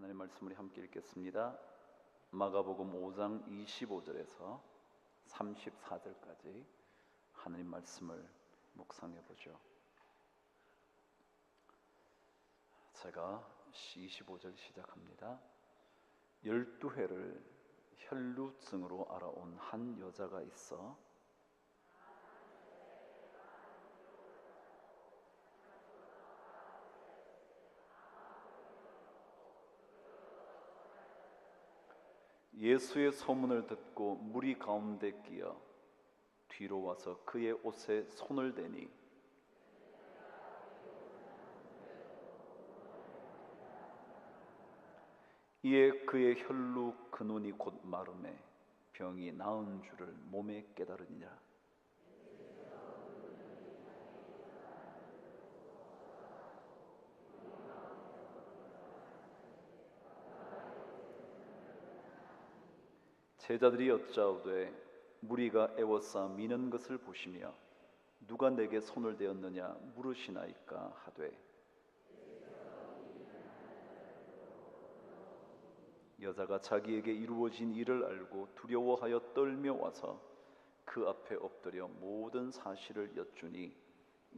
하나님 말씀을 함께 읽겠습니다. 마가복음 5장 25절에서 34절까지 하나님 말씀을 묵상해 보죠. 제가 25절 시작합니다. 12회를 혈루증으로 알아온 한 여자가 있어 예수의 소문을 듣고 무리 가운데 끼어 뒤로 와서 그의 옷에 손을 대니 이에 그의 혈루 근원이 곧 마름에 병이 나은 줄을 몸에 깨달으니라. 제자들이 여짜오되 무리가 애워싸 미는 것을 보시며 누가 내게 손을 대었느냐 물으시나이까 하되 여자가 자기에게 이루어진 일을 알고 두려워하여 떨며 와서 그 앞에 엎드려 모든 사실을 여쭈니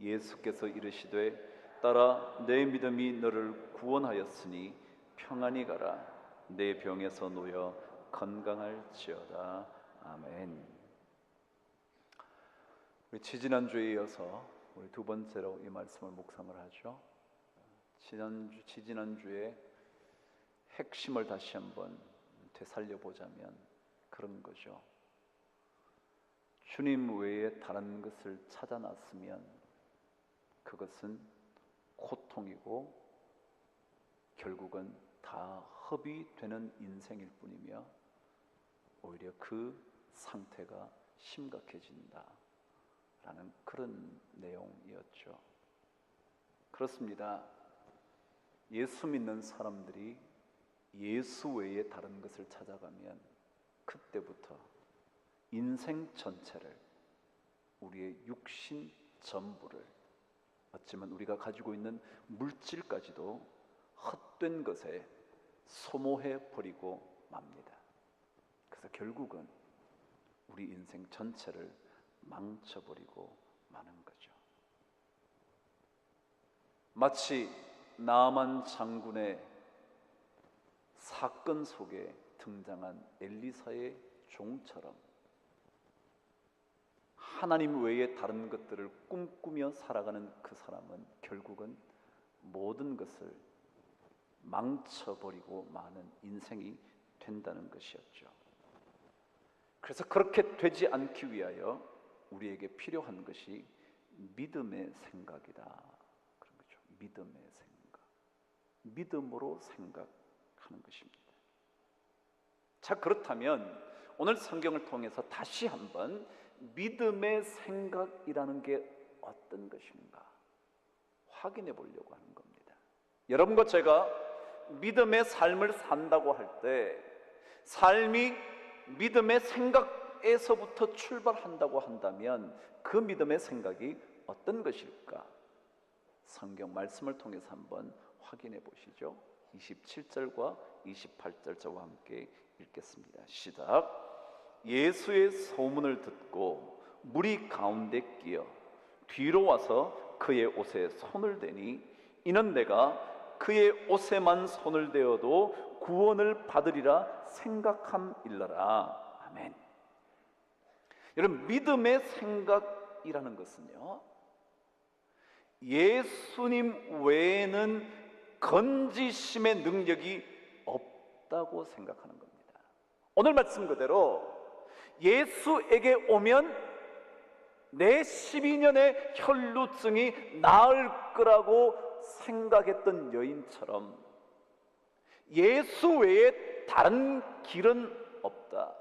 예수께서 이르시되 딸아 내 믿음이 너를 구원하였으니 평안히 가라 내 병에서 놓여 건강할지어다. 아멘. 우리 지지난주에 이어서 우리 두 번째로 이 말씀을 묵상을 하죠. 지지난주에 핵심을 다시 한번 되살려보자면 그런 거죠. 주님 외에 다른 것을 찾아놨으면 그것은 고통이고 결국은 다 흡이 되는 인생일 뿐이며 오히려 그 상태가 심각해진다라는 그런 내용이었죠. 그렇습니다. 예수 믿는 사람들이 예수 외에 다른 것을 찾아가면 그때부터 인생 전체를, 우리의 육신 전부를, 어쩌면 우리가 가지고 있는 물질까지도 헛된 것에 소모해 버리고 맙니다. 그래서 결국은 우리 인생 전체를 망쳐버리고 마는 거죠. 마치 나아만 장군의 사건 속에 등장한 엘리사의 종처럼 하나님 외에 다른 것들을 꿈꾸며 살아가는 그 사람은 결국은 모든 것을 망쳐버리고 마는 인생이 된다는 것이었죠. 그래서 그렇게 되지 않기 위하여 우리에게 필요한 것이 믿음의 생각이다. 그런 거죠. 믿음의 생각. 믿음으로 생각하는 것입니다. 자, 그렇다면 오늘 성경을 통해서 다시 한번 믿음의 생각이라는 게 어떤 것인가 확인해 보려고 하는 겁니다. 여러분과 제가 믿음의 삶을 산다고 할 때 삶이 믿음의 생각에서부터 출발한다고 한다면 그 믿음의 생각이 어떤 것일까? 성경 말씀을 통해서 한번 확인해 보시죠. 27절과 28절 저와 함께 읽겠습니다. 시작. 예수의 소문을 듣고 무리 가운데 끼어 뒤로 와서 그의 옷에 손을 대니 이는 내가 그의 옷에만 손을 대어도 구원을 받으리라 생각함일러라. 아멘. 여러분, 믿음의 생각이라는 것은요, 예수님 외에는 건지심의 능력이 없다고 생각하는 겁니다. 오늘 말씀 그대로 예수에게 오면 내 12년의 혈루증이 나을 거라고 생각했던 여인처럼 예수 외에 다른 길은 없다.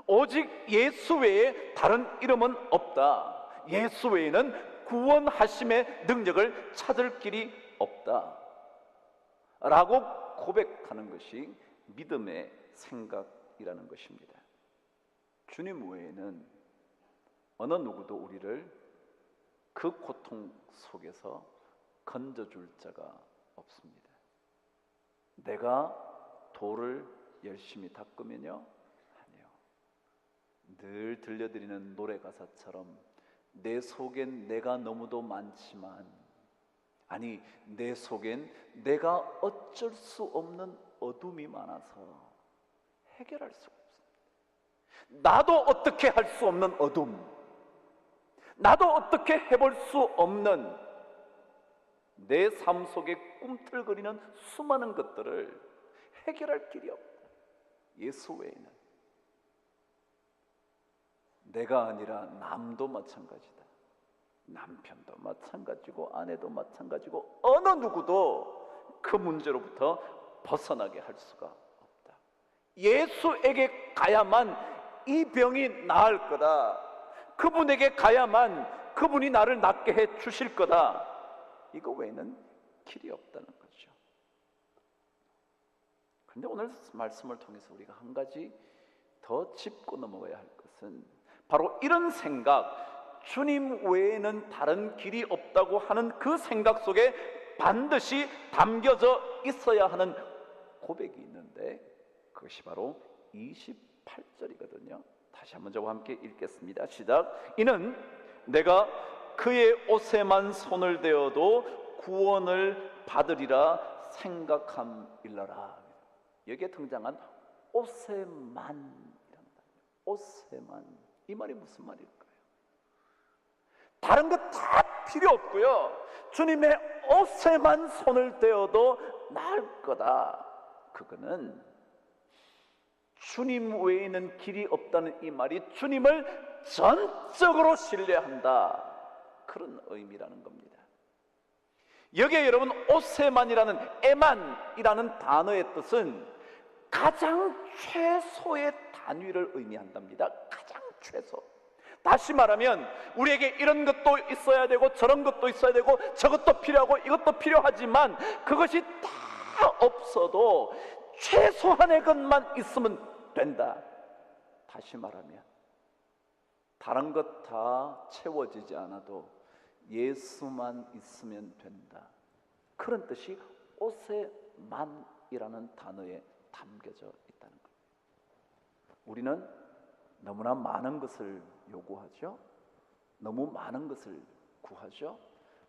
오직 예수 외에 다른 이름은 없다. 예수 외에는 구원하심의 능력을 찾을 길이 없다 라고 고백하는 것이 믿음의 생각이라는 것입니다. 주님 외에는 어느 누구도 우리를 그 고통 속에서 건져줄 자가 없습니다. 내가 돌을 열심히 닦으면요? 아니요. 늘 들려드리는 노래 가사처럼 내 속엔 내가 너무도 많지만, 아니 내 속엔 내가 어쩔 수 없는 어둠이 많아서 해결할 수가 없습니다. 나도 어떻게 할 수 없는 어둠, 나도 어떻게 해볼 수 없는 내 삶 속에 꿈틀거리는 수많은 것들을 해결할 길이 없다. 예수 외에는. 내가 아니라 남도 마찬가지다. 남편도 마찬가지고 아내도 마찬가지고 어느 누구도 그 문제로부터 벗어나게 할 수가 없다. 예수에게 가야만 이 병이 나을 거다. 그분에게 가야만 그분이 나를 낫게 해 주실 거다. 이거 외에는 길이 없다는 거죠. 그런데 오늘 말씀을 통해서 우리가 한 가지 더 짚고 넘어가야 할 것은 바로 이런 생각, 주님 외에는 다른 길이 없다고 하는 그 생각 속에 반드시 담겨져 있어야 하는 고백이 있는데, 그것이 바로 28절이거든요. 다시 한번 저와 함께 읽겠습니다. 시작. 이는 내가 그의 옷에만 손을 대어도 구원을 받으리라 생각함일러라. 여기에 등장한 옷에만, 옷에만, 이 말이 무슨 말일까요? 다른 것 다 필요 없고요, 주님의 옷에만 손을 대어도 나을 거다. 그거는 주님 외에는 길이 없다는 이 말이 주님을 전적으로 신뢰한다, 그런 의미라는 겁니다. 여기에 여러분 옷에만이라는 에만이라는 단어의 뜻은 가장 최소의 단위를 의미한답니다. 가장 최소. 다시 말하면 우리에게 이런 것도 있어야 되고 저런 것도 있어야 되고 저것도 필요하고 이것도 필요하지만 그것이 다 없어도 최소한의 것만 있으면 된다. 다시 말하면 다른 것 다 채워지지 않아도 예수만 있으면 된다. 그런 뜻이 옷에만이라는 단어에 담겨져 있다는 겁니다. 우리는 너무나 많은 것을 요구하죠. 너무 많은 것을 구하죠.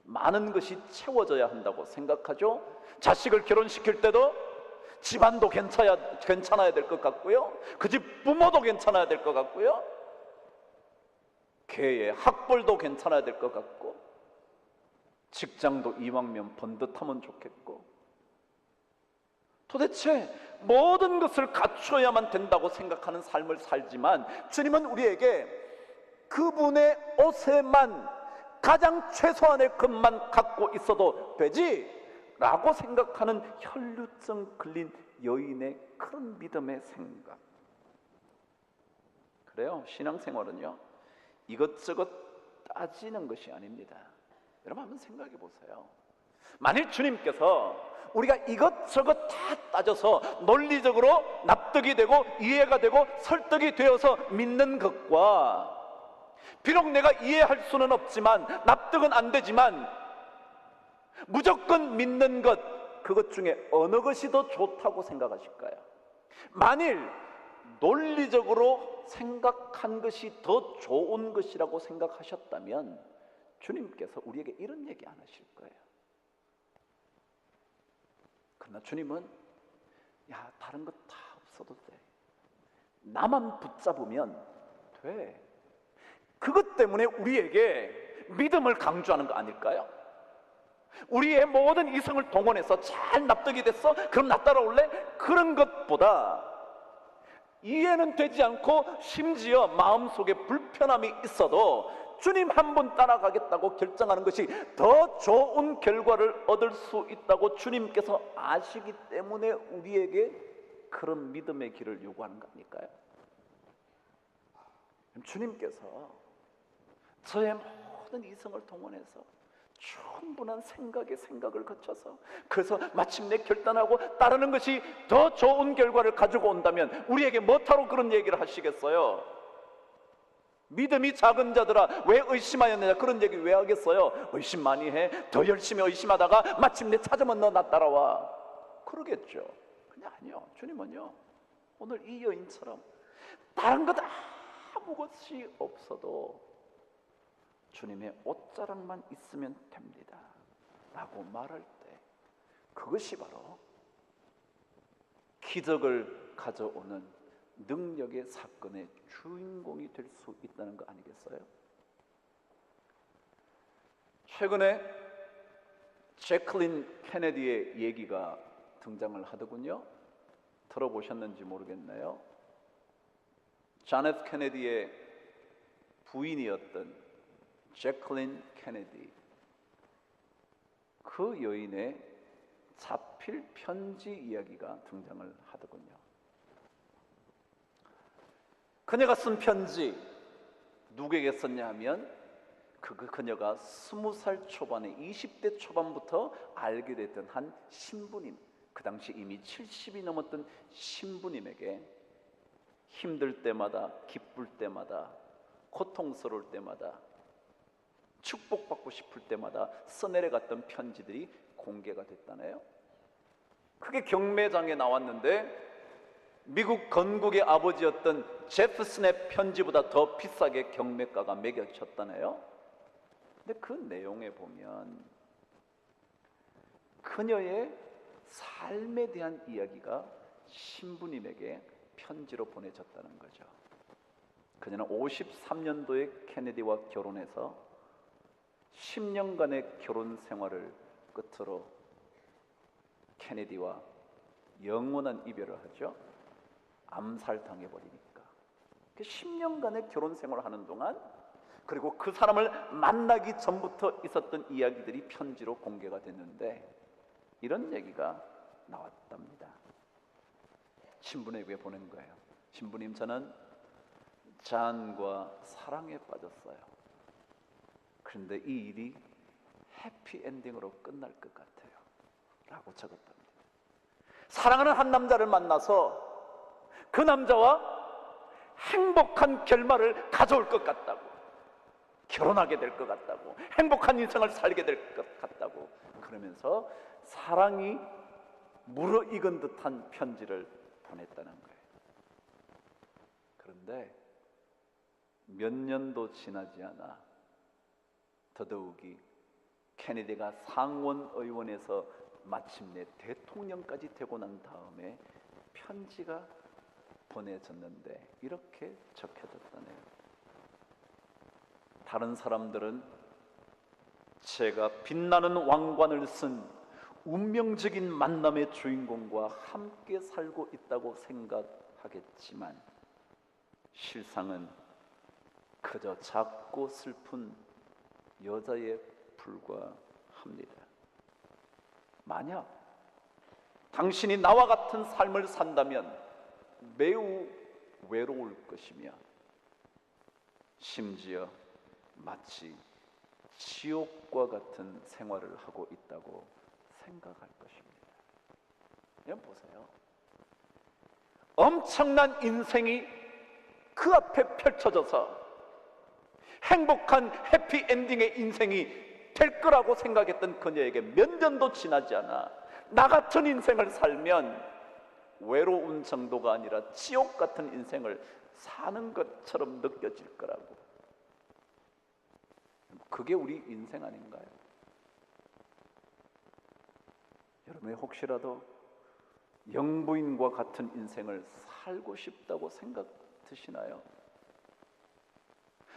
많은 것이 채워져야 한다고 생각하죠. 자식을 결혼시킬 때도 집안도 괜찮아야 될 것 같고요, 그 집 부모도 괜찮아야 될 것 같고요, 걔의 학벌도 괜찮아야 될 것 같고, 직장도 이왕이면 번듯하면 좋겠고, 도대체 모든 것을 갖추어야만 된다고 생각하는 삶을 살지만 주님은 우리에게 그분의 옷에만 가장 최소한의 것만 갖고 있어도 되지 라고 생각하는 혈루증 걸린 여인의 그런 믿음의 생각. 그래요, 신앙생활은요 이것저것 따지는 것이 아닙니다. 여러분 한번 생각해 보세요. 만일 주님께서 우리가 이것저것 다 따져서 논리적으로 납득이 되고 이해가 되고 설득이 되어서 믿는 것과, 비록 내가 이해할 수는 없지만 납득은 안 되지만 무조건 믿는 것, 그것 중에 어느 것이 더 좋다고 생각하실까요? 만일 논리적으로 생각한 것이 더 좋은 것이라고 생각하셨다면 주님께서 우리에게 이런 얘기 안 하실 거예요. 그러나 주님은 야, 다른 것 다 없어도 돼, 나만 붙잡으면 돼. 그것 때문에 우리에게 믿음을 강조하는 거 아닐까요? 우리의 모든 이성을 동원해서 잘 납득이 됐어? 그럼 나 따라올래? 그런 것보다 이해는 되지 않고 심지어 마음속에 불편함이 있어도 주님 한 분 따라가겠다고 결정하는 것이 더 좋은 결과를 얻을 수 있다고 주님께서 아시기 때문에 우리에게 그런 믿음의 길을 요구하는 거 아닐까요? 주님께서 저의 모든 이성을 동원해서 충분한 생각을 거쳐서 그래서 마침내 결단하고 따르는 것이 더 좋은 결과를 가지고 온다면 우리에게 뭐하러 그런 얘기를 하시겠어요? 믿음이 작은 자들아 왜 의심하였느냐, 그런 얘기 왜 하겠어요? 의심 많이 해. 더 열심히 의심하다가 마침내 찾으면 너 나 따라와, 그러겠죠. 아니요. 주님은요, 오늘 이 여인처럼 다른 것 아무것이 없어도 주님의 옷자락만 있으면 됩니다 라고 말할 때, 그것이 바로 기적을 가져오는 능력의 사건의 주인공이 될 수 있다는 거 아니겠어요? 최근에 제클린 케네디의 얘기가 등장을 하더군요. 들어보셨는지 모르겠네요. 자넷 케네디의 부인이었던 제클린 케네디, 그 여인의 자필 편지 이야기가 등장을 하더군요. 그녀가 쓴 편지, 누구에게 썼냐 하면 그녀가 20살 초반에 20대 초반부터 알게 됐던 한 신부님, 그 당시 이미 70이 넘었던 신부님에게 힘들 때마다, 기쁠 때마다, 고통스러울 때마다, 축복받고 싶을 때마다 써내려갔던 편지들이 공개가 됐다네요. 그게 경매장에 나왔는데 미국 건국의 아버지였던 제프슨의 편지보다 더 비싸게 경매가가 매겨졌다네요. 근데 그 내용에 보면 그녀의 삶에 대한 이야기가 신부님에게 편지로 보내졌다는 거죠. 그녀는 53년도에 케네디와 결혼해서 10년간의 결혼 생활을 끝으로 케네디와 영원한 이별을 하죠. 암살당해버리니까. 10년간의 결혼 생활을 하는 동안, 그리고 그 사람을 만나기 전부터 있었던 이야기들이 편지로 공개가 됐는데 이런 얘기가 나왔답니다. 신부님에게 보낸 거예요. 신부님, 저는 잔과 사랑에 빠졌어요. 그런데 이 일이 해피엔딩으로 끝날 것 같아요 라고 적었답니다. 사랑하는 한 남자를 만나서 그 남자와 행복한 결말을 가져올 것 같다고, 결혼하게 될 것 같다고, 행복한 인생을 살게 될 것 같다고, 그러면서 사랑이 무르익은 듯한 편지를 보냈다는 거예요. 그런데 몇 년도 지나지 않아 더더욱이 케네디가 상원 의원에서 마침내 대통령까지 되고 난 다음에 편지가 보내졌는데 이렇게 적혀졌다네요. 다른 사람들은 제가 빛나는 왕관을 쓴 운명적인 만남의 주인공과 함께 살고 있다고 생각하겠지만 실상은 그저 작고 슬픈 여자에 불과합니다. 만약 당신이 나와 같은 삶을 산다면 매우 외로울 것이며 심지어 마치 지옥과 같은 생활을 하고 있다고 생각할 것입니다. 여러분 보세요. 엄청난 인생이 그 앞에 펼쳐져서 행복한 해피엔딩의 인생이 될 거라고 생각했던 그녀에게 몇 년도 지나지 않아 나 같은 인생을 살면 외로운 정도가 아니라 지옥 같은 인생을 사는 것처럼 느껴질 거라고. 그게 우리 인생 아닌가요? 여러분이 혹시라도 영부인과 같은 인생을 살고 싶다고 생각 드시나요?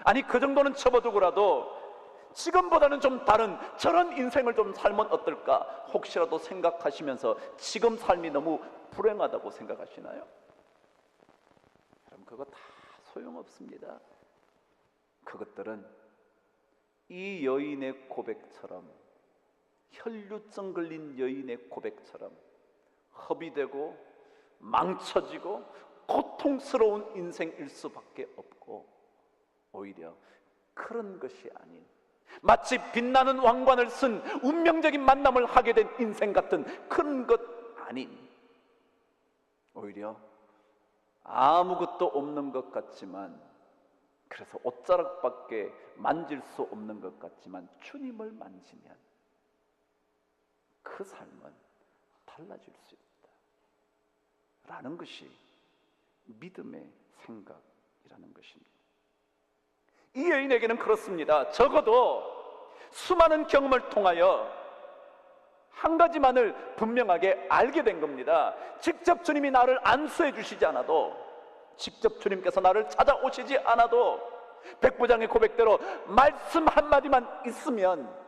아니, 그 정도는 접어두고라도 지금보다는 좀 다른 저런 인생을 좀 살면 어떨까 혹시라도 생각하시면서 지금 삶이 너무 불행하다고 생각하시나요? 그럼 그거 다 소용없습니다. 그것들은 이 여인의 고백처럼, 혈류증 걸린 여인의 고백처럼 허비되고 망쳐지고 고통스러운 인생일 수밖에 없고, 오히려 그런 것이 아닌 마치 빛나는 왕관을 쓴 운명적인 만남을 하게 된 인생 같은 그런 것 아닌, 오히려 아무것도 없는 것 같지만, 그래서 옷자락밖에 만질 수 없는 것 같지만 주님을 만지면 그 삶은 달라질 수 있다. 라는 것이 믿음의 생각이라는 것입니다. 이 여인에게는 그렇습니다. 적어도 수많은 경험을 통하여 한 가지만을 분명하게 알게 된 겁니다. 직접 주님이 나를 안수해 주시지 않아도, 직접 주님께서 나를 찾아오시지 않아도 백부장의 고백대로 말씀 한마디만 있으면,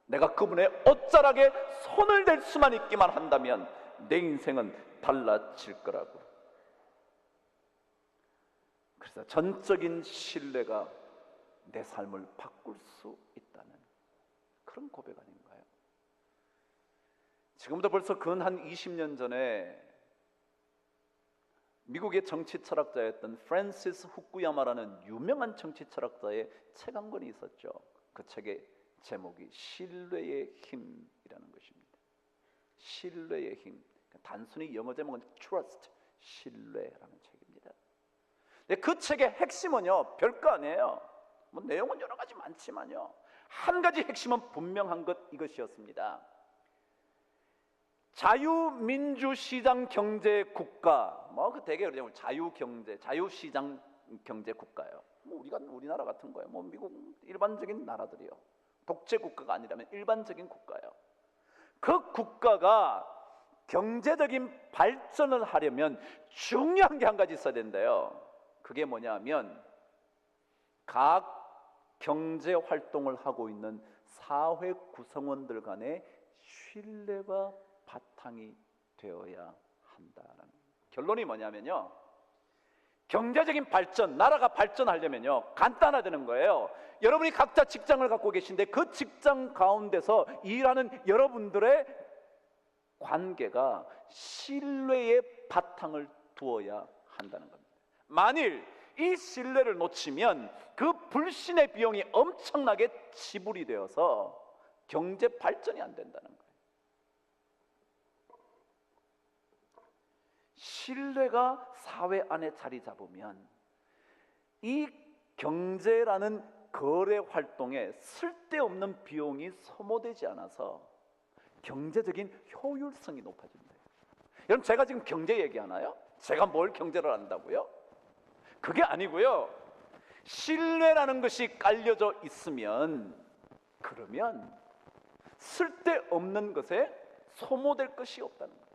내가 그분의 옷자락에 손을 댈 수만 있기만 한다면 내 인생은 달라질 거라고. 그래서 전적인 신뢰가 내 삶을 바꿀 수 있다는 그런 고백 아닌가요? 지금부터 벌써 근 한 20년 전에 미국의 정치 철학자였던 프랜시스 후쿠야마라는 유명한 정치 철학자의 책 한 권이 있었죠. 그 책의 제목이 신뢰의 힘이라는 것입니다. 신뢰의 힘. 단순히 영어 제목은 trust, 신뢰라는 책입니다. 근데 그 책의 핵심은요, 별거 아니에요. 뭐 내용은 여러 가지 많지만요, 한 가지 핵심은 분명한 것, 이것이었습니다. 자유민주시장 경제 국가, 그 되게 그러죠. 자유경제, 자유시장 경제 국가예요. 우리나라 같은 거예요. 미국 일반적인 나라들이요. 독재 국가가 아니라면 일반적인 국가예요. 그 국가가 경제적인 발전을 하려면 중요한 게 한 가지 있어야 된대요. 그게 뭐냐면 각 경제 활동을 하고 있는 사회 구성원들 간의 신뢰가 바탕이 되어야 한다는 결론이 뭐냐면요, 경제적인 발전, 나라가 발전하려면요 간단하다는 거예요. 여러분이 각자 직장을 갖고 계신데 그 직장 가운데서 일하는 여러분들의 관계가 신뢰의 바탕을 두어야 한다는 겁니다. 만일 이 신뢰를 놓치면 그 불신의 비용이 엄청나게 지불이 되어서 경제 발전이 안 된다는 거예요. 신뢰가 사회 안에 자리 잡으면 이 경제라는 거래 활동에 쓸데없는 비용이 소모되지 않아서 경제적인 효율성이 높아집니다. 여러분, 제가 지금 경제 얘기하나요? 제가 뭘 경제를 한다고요? 그게 아니고요, 신뢰라는 것이 깔려져 있으면, 그러면 쓸데없는 것에 소모될 것이 없다는 거예요.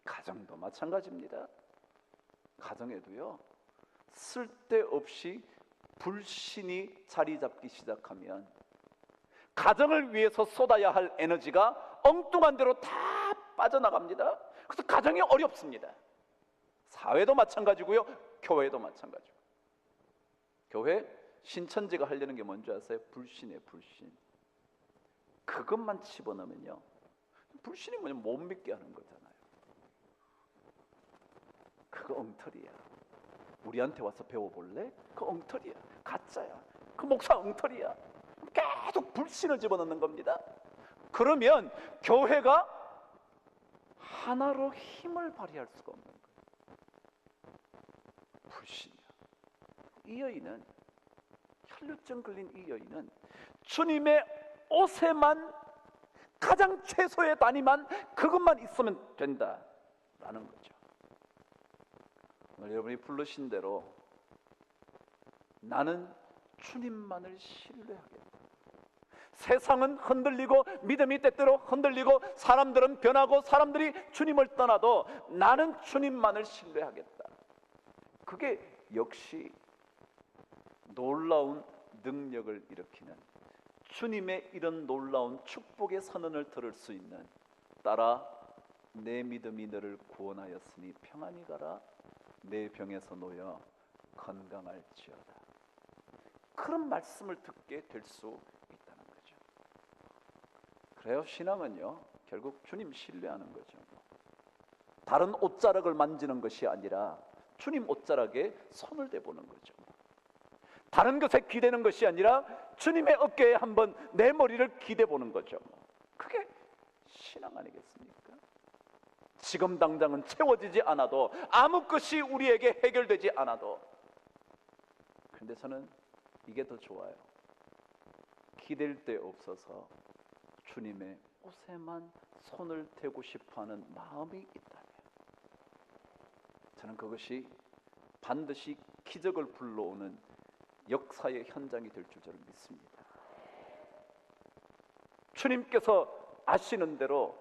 가정도 마찬가지입니다. 가정에도요, 쓸데없이 불신이 자리 잡기 시작하면 가정을 위해서 쏟아야 할 에너지가 엉뚱한 대로 다 빠져나갑니다. 그래서 가정이 어렵습니다. 사회도 마찬가지고요, 교회도 마찬가지고. 교회 신천지가 하려는 게 뭔지 아세요? 불신이에요, 불신. 그것만 집어넣으면요, 불신이 뭐냐면 못 믿게 하는 거잖아요. 그거 엉터리야. 우리한테 와서 배워볼래? 그거 엉터리야, 가짜야. 그 목사 엉터리야. 계속 불신을 집어넣는 겁니다. 그러면 교회가 하나로 힘을 발휘할 수가 없는 거예요. 불신이야. 이 여인은, 혈루증 걸린 이 여인은 주님의 옷에만, 가장 최소의 단위만, 그것만 있으면 된다라는 거죠. 오늘 여러분이 부르신 대로 나는 주님만을 신뢰하겠다. 세상은 흔들리고 믿음이 때때로 흔들리고 사람들은 변하고 사람들이 주님을 떠나도 나는 주님만을 신뢰하겠다. 그게 역시 놀라운 능력을 일으키는, 주님의 이런 놀라운 축복의 선언을 들을 수 있는, 따라 내 믿음이 너를 구원하였으니 평안히 가라, 내 병에서 놓여 건강할지어다. 그런 말씀을 듣게 될 수 있다는 거죠. 그래요, 신앙은요 결국 주님 신뢰하는 거죠. 다른 옷자락을 만지는 것이 아니라 주님 옷자락에 손을 대보는 거죠. 다른 것에 기대는 것이 아니라 주님의 어깨에 한번 내 머리를 기대보는 거죠. 그게 신앙 아니겠습니까? 지금 당장은 채워지지 않아도, 아무 것이 우리에게 해결되지 않아도, 그런데 저는 이게 더 좋아요. 기댈 데 없어서 주님의 옷에만 손을 대고 싶어하는 마음이 있다면 저는 그것이 반드시 기적을 불러오는 역사의 현장이 될 줄 저는 믿습니다. 주님께서 아시는 대로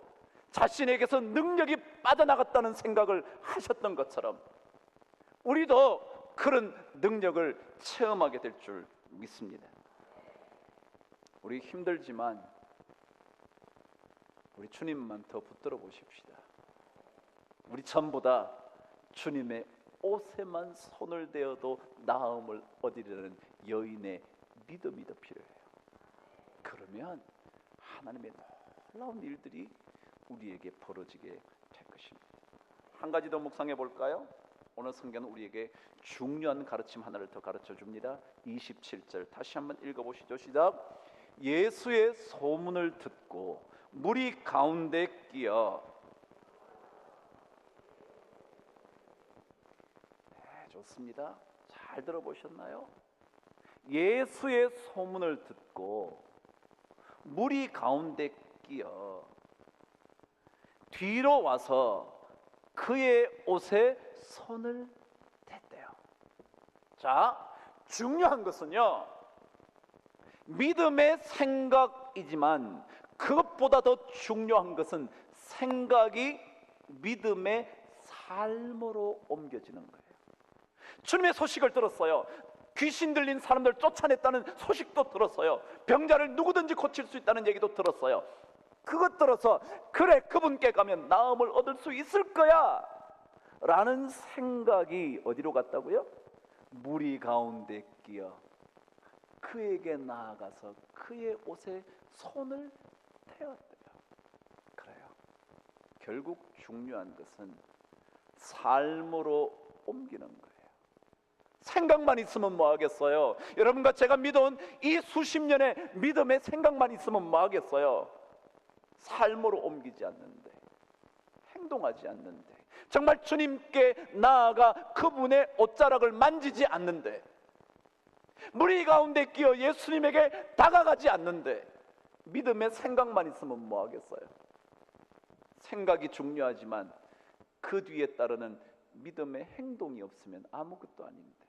자신에게서 능력이 빠져나갔다는 생각을 하셨던 것처럼 우리도 그런 능력을 체험하게 될 줄 믿습니다. 우리 힘들지만 우리 주님만 더 붙들어 보십시다. 우리 전부 다 주님의 옷에만 손을 대어도 나음을 얻으려는 여인의 믿음이 더 필요해요. 그러면 하나님의 놀라운 일들이 우리에게 벌어지게 될 것입니다. 한 가지 더 묵상해 볼까요? 오늘 성경은 우리에게 중요한 가르침 하나를 더 가르쳐 줍니다. 27절 다시 한번 읽어보시죠. 시작. 예수의 소문을 듣고 무리 가운데 끼어 좋습니다. 잘 들어보셨나요? 예수의 소문을 듣고 무리 가운데 끼어 뒤로 와서 그의 옷에 손을 댔대요. 자, 중요한 것은요, 믿음의 생각이지만 그것보다 더 중요한 것은 생각이 믿음의 삶으로 옮겨지는 거예요. 주님의 소식을 들었어요. 귀신 들린 사람들 쫓아냈다는 소식도 들었어요. 병자를 누구든지 고칠 수 있다는 얘기도 들었어요. 그것 들어서 그래, 그분께 가면 나음을 얻을 수 있을 거야 라는 생각이 어디로 갔다고요? 무리 가운데 끼어 그에게 나아가서 그의 옷에 손을 대었대요. 그래요. 결국 중요한 것은 삶으로 옮기는 거예요. 생각만 있으면 뭐 하겠어요? 여러분과 제가 믿어온 이 수십 년의 믿음의 생각만 있으면 뭐 하겠어요? 삶으로 옮기지 않는데, 행동하지 않는데, 정말 주님께 나아가 그분의 옷자락을 만지지 않는데, 무리 가운데 끼어 예수님에게 다가가지 않는데, 믿음의 생각만 있으면 뭐 하겠어요? 생각이 중요하지만 그 뒤에 따르는 믿음의 행동이 없으면 아무것도 아닌데,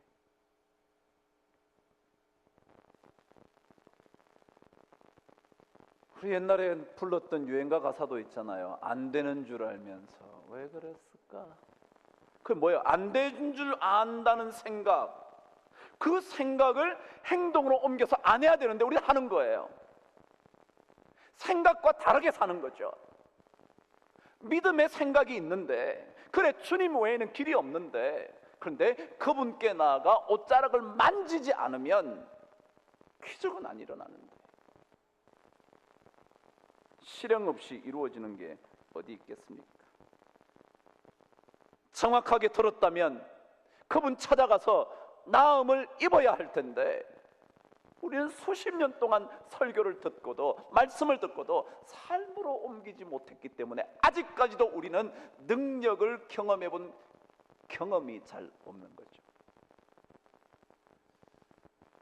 우리 옛날에 불렀던 유행가 가사도 있잖아요. 안 되는 줄 알면서 왜 그랬을까? 그게 뭐예요? 안 되는 줄 안다는 생각, 그 생각을 행동으로 옮겨서 안 해야 되는데 우리는 하는 거예요. 생각과 다르게 사는 거죠. 믿음의 생각이 있는데, 그래 주님 외에는 길이 없는데, 그런데 그분께 나아가 옷자락을 만지지 않으면 기적은 안 일어나는데, 실행 없이 이루어지는 게 어디 있겠습니까? 정확하게 들었다면 그분 찾아가서 나음을 입어야 할 텐데, 우리는 수십 년 동안 설교를 듣고도 말씀을 듣고도 삶으로 옮기지 못했기 때문에 아직까지도 우리는 능력을 경험해 본 경험이 잘 없는 거죠.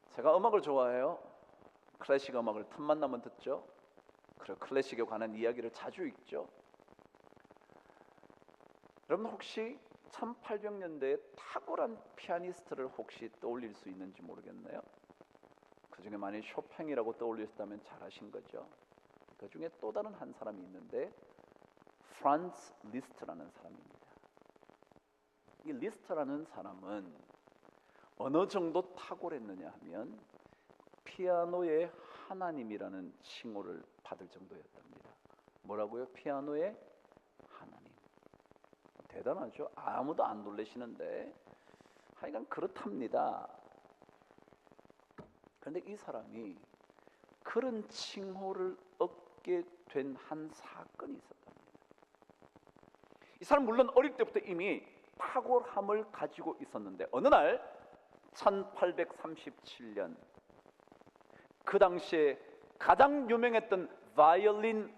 제가 음악을 좋아해요. 클래식 음악을 틈만 나면 듣죠. 그리고 클래식에 관한 이야기를 자주 읽죠. 여러분 혹시 1800년대에 탁월한 피아니스트를 혹시 떠올릴 수 있는지 모르겠네요. 그 중에 만약 쇼팽이라고 떠올리셨다면 잘하신 거죠. 그 중에 또 다른 한 사람이 있는데 프란츠 리스트라는 사람입니다. 이 리스트라는 사람은 어느 정도 탁월했느냐 하면 피아노의 하나님이라는 칭호를 받을 정도였답니다. 뭐라고요? 피아노의 하나님. 대단하죠? 아무도 안 놀라시는데 하여간 그렇답니다. 그런데 이 사람이 그런 칭호를 얻게 된 한 사건이 있었답니다. 이 사람 물론 어릴 때부터 이미 탁월함을 가지고 있었는데 어느 날 1837년 그 당시에 가장 유명했던 바이올린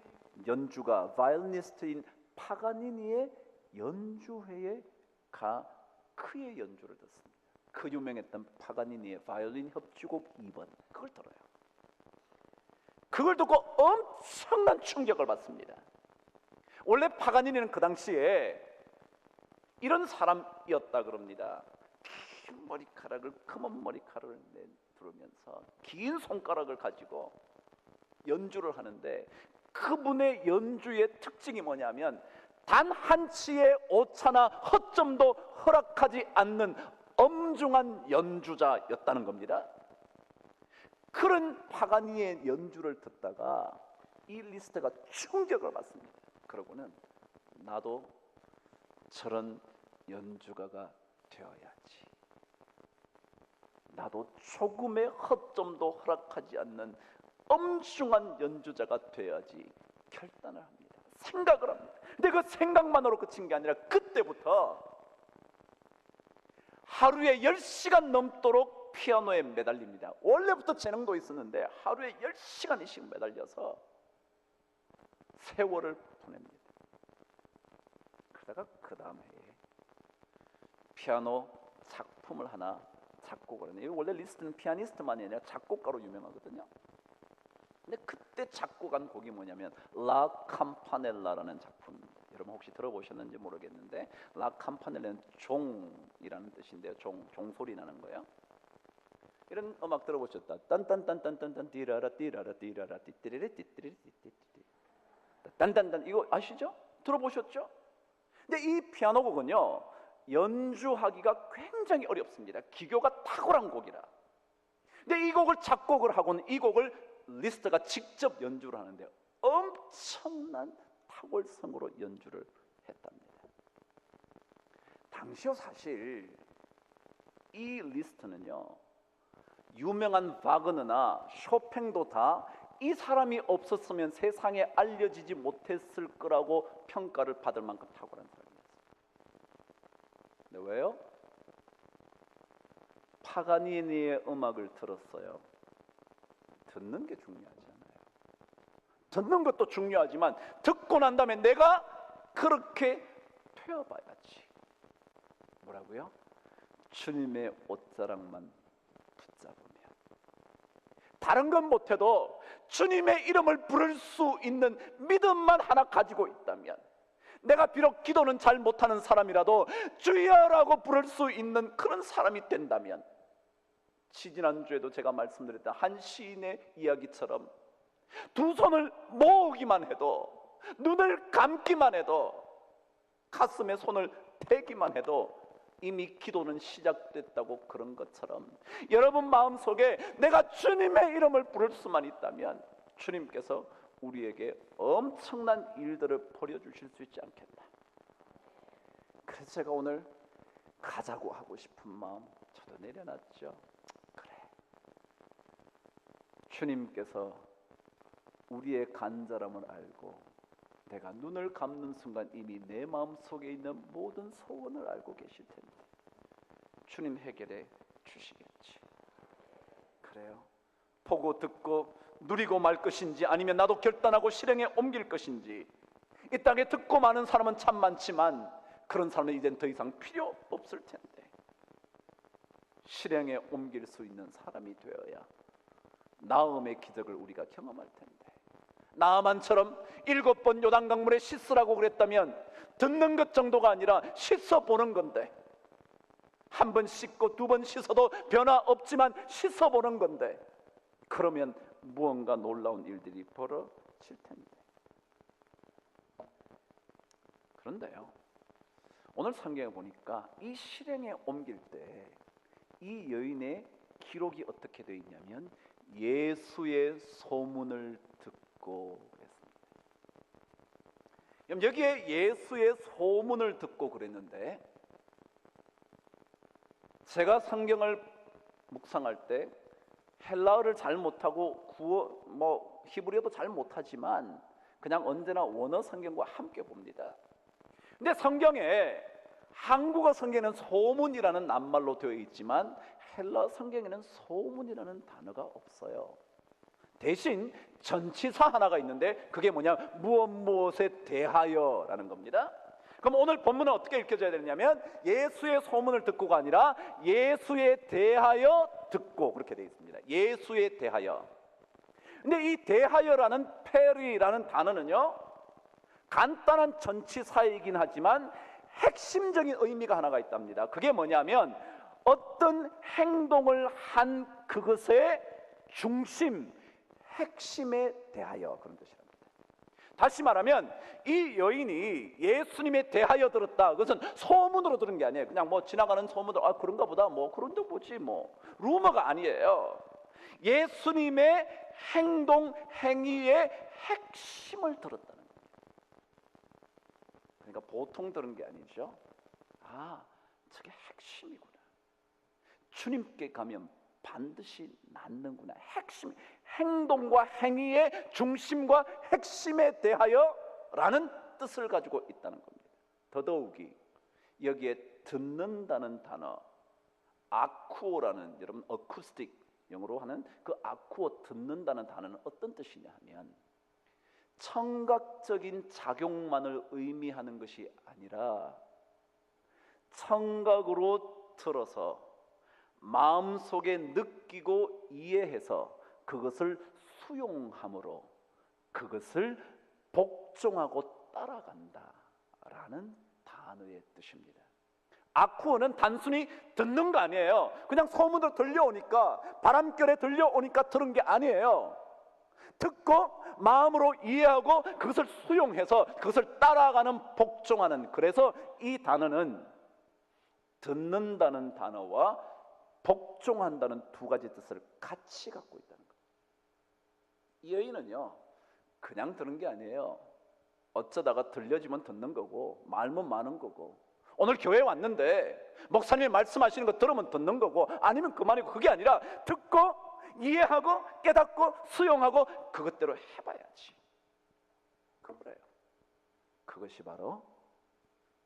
연주가 바이올리니스트인 파가니니의 연주회에 가 그의 연주를 듣습니다. 그 유명했던 파가니니의 바이올린 협주곡 2번 그걸 들어요. 그걸 듣고 엄청난 충격을 받습니다. 원래 파가니니는 그 당시에 이런 사람이었다 그럽니다. 긴 머리카락을, 검은 머리카락을 두르면서 긴 손가락을 가지고 연주를 하는데, 그분의 연주의 특징이 뭐냐면 단 한 치의 오차나 허점도 허락하지 않는 엄중한 연주자였다는 겁니다. 그런 파가니의 연주를 듣다가 이 리스트가 충격을 받습니다. 그러고는 나도 저런 연주가가 되어야지, 나도 조금의 허점도 허락하지 않는 엄중한 연주자가 되어야지 결단을 합니다. 생각을 합니다. 근데 그 생각만으로 그친 게 아니라 그때부터 하루에 10시간 넘도록 피아노에 매달립니다. 원래부터 재능도 있었는데 하루에 10시간씩 매달려서 세월을 보냅니다. 그러다가 그 다음 해에 피아노 작품을 하나 작곡을 해요. 원래 리스트는 피아니스트만이 아니라 작곡가로 유명하거든요. 근데 그때 작곡한 곡이 뭐냐면 라 캠파넬라라는 작품입니다. 여러분 혹시 들어보셨는지 모르겠는데, 라 캠파넬라는 종이라는 뜻인데요. 종소리 나는 거예요. 이런 음악 들어보셨다. 딴딴딴딴딴딴 띠라라 띠라라 띠라라 띠띠리리 띠띠리리 띠띠리 딴딴딴, 이거 아시죠? 들어보셨죠? 근데 이 피아노 곡은요, 연주하기가 굉장히 어렵습니다. 기교가 탁월한 곡이라. 근데 이 곡을 작곡을 하고는 이 곡을 리스트가 직접 연주를 하는데 엄청난 탁월성으로 연주를 했답니다. 당시요, 사실 이 리스트는요, 유명한 바그너나 쇼팽도 다 이 사람이 없었으면 세상에 알려지지 못했을 거라고 평가를 받을 만큼 탁월한 사람이었어요. 근데 왜요? 파가니니의 음악을 들었어요. 듣는 게 중요하지 않아요. 듣는 것도 중요하지만 듣고 난 다음에 내가 그렇게 되어봐야지. 뭐라고요? 주님의 옷자락만 붙잡으면, 다른 건 못해도 주님의 이름을 부를 수 있는 믿음만 하나 가지고 있다면, 내가 비록 기도는 잘 못하는 사람이라도 주여라고 부를 수 있는 그런 사람이 된다면, 지지난주에도 제가 말씀드렸던 한 시인의 이야기처럼 두 손을 모으기만 해도, 눈을 감기만 해도, 가슴에 손을 대기만 해도 이미 기도는 시작됐다고, 그런 것처럼 여러분 마음속에 내가 주님의 이름을 부를 수만 있다면 주님께서 우리에게 엄청난 일들을 벌여주실 수 있지 않겠나. 그래서 제가 오늘 가자고 하고 싶은 마음 저도 내려놨죠. 그래, 주님께서 우리의 간절함을 알고 내가 눈을 감는 순간 이미 내 마음속에 있는 모든 소원을 알고 계실 텐데 주님 해결해 주시겠지. 그래요. 보고 듣고 누리고 말 것인지, 아니면 나도 결단하고 실행에 옮길 것인지. 이 땅에 듣고 많은 사람은 참 많지만 그런 사람은 이젠 더 이상 필요 없을 텐데 실행에 옮길 수 있는 사람이 되어야 나음의 기적을 우리가 경험할 텐데, 나아만처럼 7번 요단강물에 씻으라고 그랬다면 듣는 것 정도가 아니라 씻어보는 건데, 한 번 씻고 두 번 씻어도 변화 없지만 씻어보는 건데, 그러면 무언가 놀라운 일들이 벌어질 텐데. 그런데요, 오늘 성경에 보니까 이 실행에 옮길 때 이 여인의 기록이 어떻게 되어 있냐면 예수의 소문을 듣고 그랬습니다. 그럼 여기에 예수의 소문을 듣고 그랬는데, 제가 성경을 묵상할 때 헬라어를 잘 못하고 히브리어도 잘 못하지만 그냥 언제나 원어 성경과 함께 봅니다. 근데 성경에, 한국어 성경에는 소문이라는 낱말로 되어 있지만 헬라 성경에는 소문이라는 단어가 없어요. 대신 전치사 하나가 있는데 그게 뭐냐, 무엇에 대하여라는 겁니다. 그럼 오늘 본문은 어떻게 읽혀져야 되느냐면 예수의 소문을 듣고가 아니라 예수에 대하여 듣고, 그렇게 되어 있습니다. 예수에 대하여. 근데 이 대하여라는 페리라는 단어는요, 간단한 전치사이긴 하지만 핵심적인 의미가 하나가 있답니다. 그게 뭐냐면 어떤 행동을 한 그것의 중심, 핵심에 대하여, 그런 뜻이랍니다. 다시 말하면 이 여인이 예수님에 대하여 들었다, 그것은 소문으로 들은 게 아니에요. 그냥 뭐 지나가는 소문으로, 아 그런가 보다, 뭐 그런데 뭐지, 뭐 루머가 아니에요. 예수님의 행동, 행위의 핵심을 들었다는 거예요. 그러니까 보통 들은 게 아니죠. 아, 저게 핵심이구나. 주님께 가면 반드시 낫는구나. 핵심, 행동과 행위의 중심과 핵심에 대하여 라는 뜻을 가지고 있다는 겁니다. 더더욱이 여기에 듣는다는 단어, 아쿠오라는, 여러분 어쿠스틱 영어로 하는 그 아쿠오, 듣는다는 단어는 어떤 뜻이냐 하면 청각적인 작용만을 의미하는 것이 아니라 청각으로 들어서 마음속에 느끼고 이해해서 그것을 수용함으로 그것을 복종하고 따라간다라는 단어의 뜻입니다. 아쿠오는 단순히 듣는 거 아니에요. 그냥 소문으로 들려오니까, 바람결에 들려오니까 들은 게 아니에요. 듣고 마음으로 이해하고 그것을 수용해서 그것을 따라가는, 복종하는. 그래서 이 단어는 듣는다는 단어와 복종한다는 두 가지 뜻을 같이 갖고 있다는 거예요. 이 여인은요, 그냥 들은 게 아니에요. 어쩌다가 들려지면 듣는 거고, 말면 많은 거고, 오늘 교회에 왔는데 목사님이 말씀하시는 거 들으면 듣는 거고, 아니면 그만이고, 그게 아니라 듣고 이해하고 깨닫고 수용하고 그것대로 해봐야지. 그거예요. 그것이 바로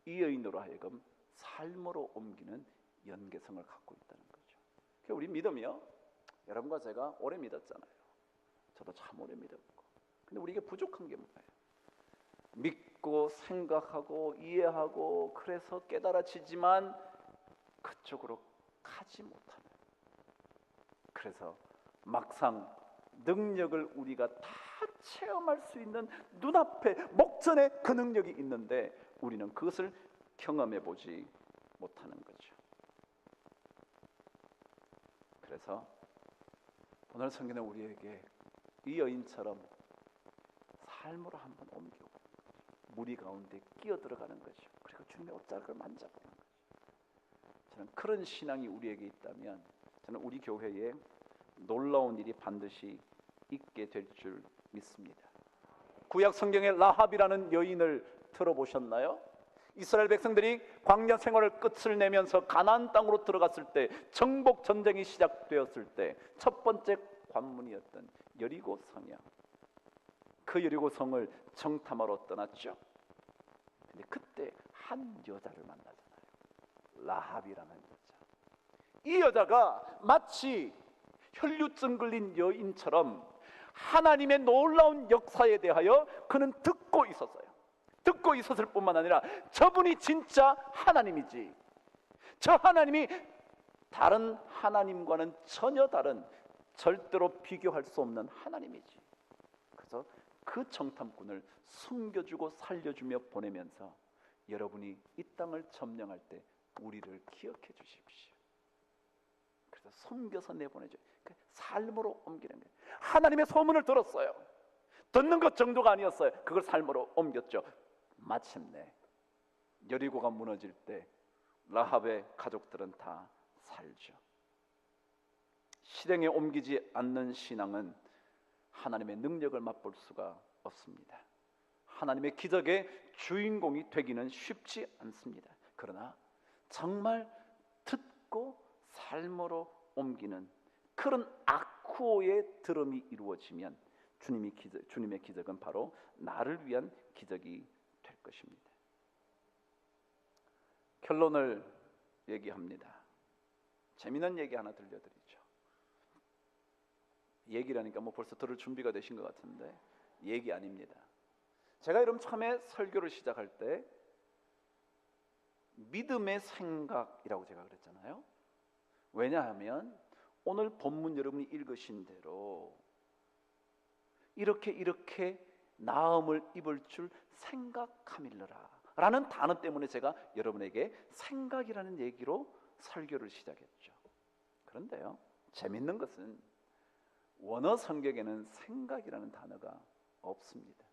이 여인으로 하여금 삶으로 옮기는 연계성을 갖고 있다는 거죠. 우리 믿음이요, 여러분과 제가 오래 믿었잖아요. 저도 참 오래 믿었고. 근데 우리에게 부족한 게 뭐예요? 믿고 생각하고 이해하고 그래서 깨달아지지만 그쪽으로 가지 못하는, 그래서 막상 능력을 우리가 다 체험할 수 있는 눈앞에 목전에 그 능력이 있는데 우리는 그것을 경험해 보지 못하는 거죠. 그래서 오늘 성경은 우리에게 이 여인처럼 삶으로 한번 옮기고 무리 가운데 끼어 들어가는 거죠. 그리고 주님의 옷자락을 만져보는 거죠. 저는 그런 신앙이 우리에게 있다면 저는 우리 교회에 놀라운 일이 반드시 있게 될 줄 믿습니다. 구약 성경의 라합이라는 여인을 들어보셨나요? 이스라엘 백성들이 광야 생활을 끝을 내면서 가나안 땅으로 들어갔을 때, 정복 전쟁이 시작되었을 때 첫 번째 관문이었던 여리고 성이야. 그 여리고 성을 정탐하러 떠났죠. 근데 그때 한 여자를 만나잖아요. 라합이라는 여자. 이 여자가 마치 혈류증 걸린 여인처럼 하나님의 놀라운 역사에 대하여 그는 듣고 있었어요. 듣고 있었을 뿐만 아니라 저분이 진짜 하나님이지, 저 하나님이 다른 하나님과는 전혀 다른, 절대로 비교할 수 없는 하나님이지. 그래서 그 정탐꾼을 숨겨주고 살려주며 보내면서 여러분이 이 땅을 점령할 때 우리를 기억해 주십시오. 그래서 숨겨서 내보내줘요. 삶으로 옮기는 거예요. 하나님의 소문을 들었어요. 듣는 것 정도가 아니었어요. 그걸 삶으로 옮겼죠. 마침내 여리고가 무너질 때 라합의 가족들은 다 살죠. 실행에 옮기지 않는 신앙은 하나님의 능력을 맛볼 수가 없습니다. 하나님의 기적의 주인공이 되기는 쉽지 않습니다. 그러나 정말 듣고 삶으로 옮기는 그런 아쿠오의 들음이 이루어지면 주님의 기적은 바로 나를 위한 기적이 될 것입니다. 결론을 얘기합니다. 재미난 얘기 하나 들려드리죠. 얘기라니까 뭐 벌써 들을 준비가 되신 것 같은데 얘기 아닙니다. 제가 여러분 처음에 설교를 시작할 때 믿음의 생각이라고 제가 그랬잖아요. 왜냐하면 오늘 본문 여러분이 읽으신 대로 이렇게 나음을 입을 줄 생각함일러라 라는 단어 때문에 제가 여러분에게 생각이라는 얘기로 설교를 시작했죠. 그런데요, 재밌는 것은 원어 성경에는 생각이라는 단어가 없습니다.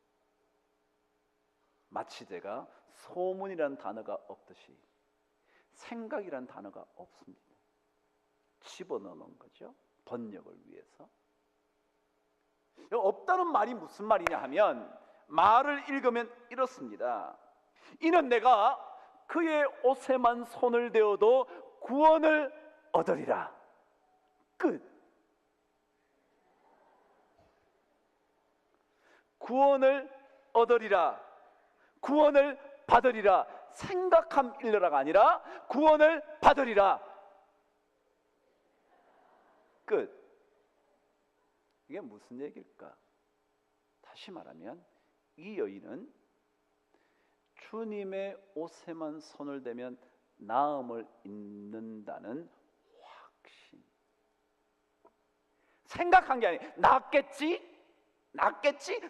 마치 제가 소문이라는 단어가 없듯이 생각이라는 단어가 없습니다. 집어넣는 거죠, 번역을 위해서. 없다는 말이 무슨 말이냐 하면, 말을 읽으면 이렇습니다. 이는 내가 그의 옷에만 손을 대어도 구원을 얻으리라. 끝. 구원을 얻으리라, 구원을 받으리라. 생각함일러라가 아니라 구원을 받으리라. 끝. 이게 무슨 얘기일까? 다시 말하면 이 여인은 주님의 옷에만 손을 대면 나음을 입는다는 확신, 생각한 게 아니에요. 낫겠지?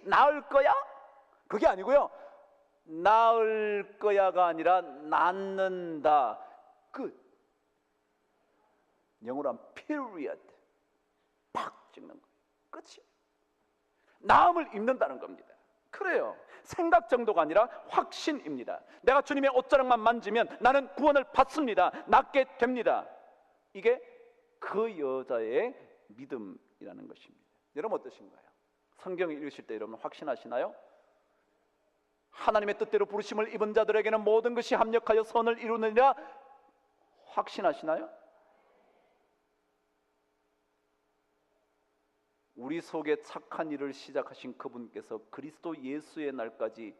나을 거야? 그게 아니고요, 나을 거야가 아니라 낫는다. 끝. 영어로 하면 period. 팍 찍는 거예요. 끝이에요. 나음을 입는다는 겁니다. 그래요. 생각 정도가 아니라 확신입니다. 내가 주님의 옷자락만 만지면 나는 구원을 받습니다. 낫게 됩니다. 이게 그 여자의 믿음이라는 것입니다. 여러분 어떠신가요? 성경을 읽으실 때 여러분 확신하시나요? 하나님의 뜻대로 부르심을 입은 자들에게는 모든 것이 합력하여 선을 이루느니라 확신하시나요? 우리 속에 착한 일을 시작하신 그분께서 그리스도 예수의 날까지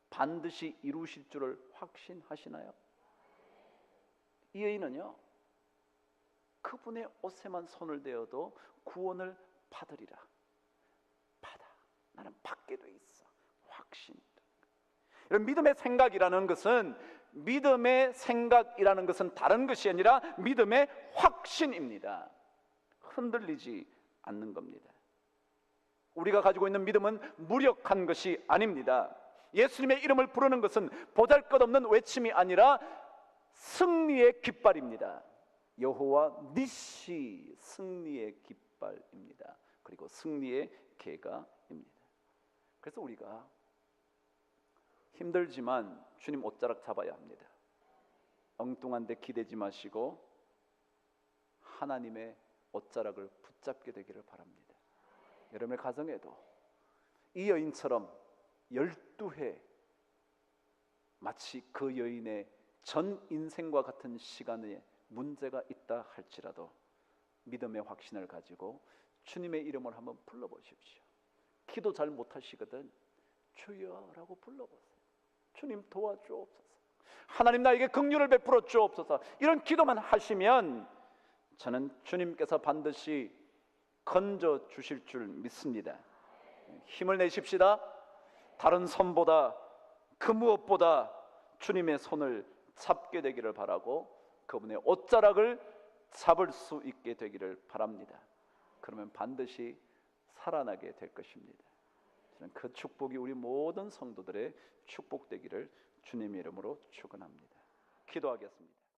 반드시 이루실 줄을 확신하시나요? 이 여인은요, 그분의 옷에만 손을 대어도 구원을 받으리라. 받아. 나는 받게 돼 있어. 확신이다. 여러분, 믿음의 생각이라는 것은 다른 것이 아니라 믿음의 확신입니다. 흔들리지 않는 겁니다. 우리가 가지고 있는 믿음은 무력한 것이 아닙니다. 예수님의 이름을 부르는 것은 보잘것없는 외침이 아니라 승리의 깃발입니다. 여호와 니시, 승리의 깃발입니다. 그리고 승리의 계가입니다. 그래서 우리가 힘들지만 주님 옷자락 잡아야 합니다. 엉뚱한 데 기대지 마시고 하나님의 옷자락을 붙잡게 되기를 바랍니다. 여러분의 가정에도 이 여인처럼 12회 마치 그 여인의 전 인생과 같은 시간에 문제가 있다 할지라도 믿음의 확신을 가지고 주님의 이름을 한번 불러보십시오. 기도 잘 못하시거든 주여라고 불러보세요. 주님 도와주옵소서. 하나님 나에게 긍휼을 베풀어 주옵소서. 이런 기도만 하시면 저는 주님께서 반드시 건져 주실 줄 믿습니다. 힘을 내십시다. 다른 손보다 그 무엇보다 주님의 손을 잡게 되기를 바라고 그분의 옷자락을 잡을 수 있게 되기를 바랍니다. 그러면 반드시 살아나게 될 것입니다. 저는 그 축복이 우리 모든 성도들의 축복되기를 주님의 이름으로 축원합니다. 기도하겠습니다.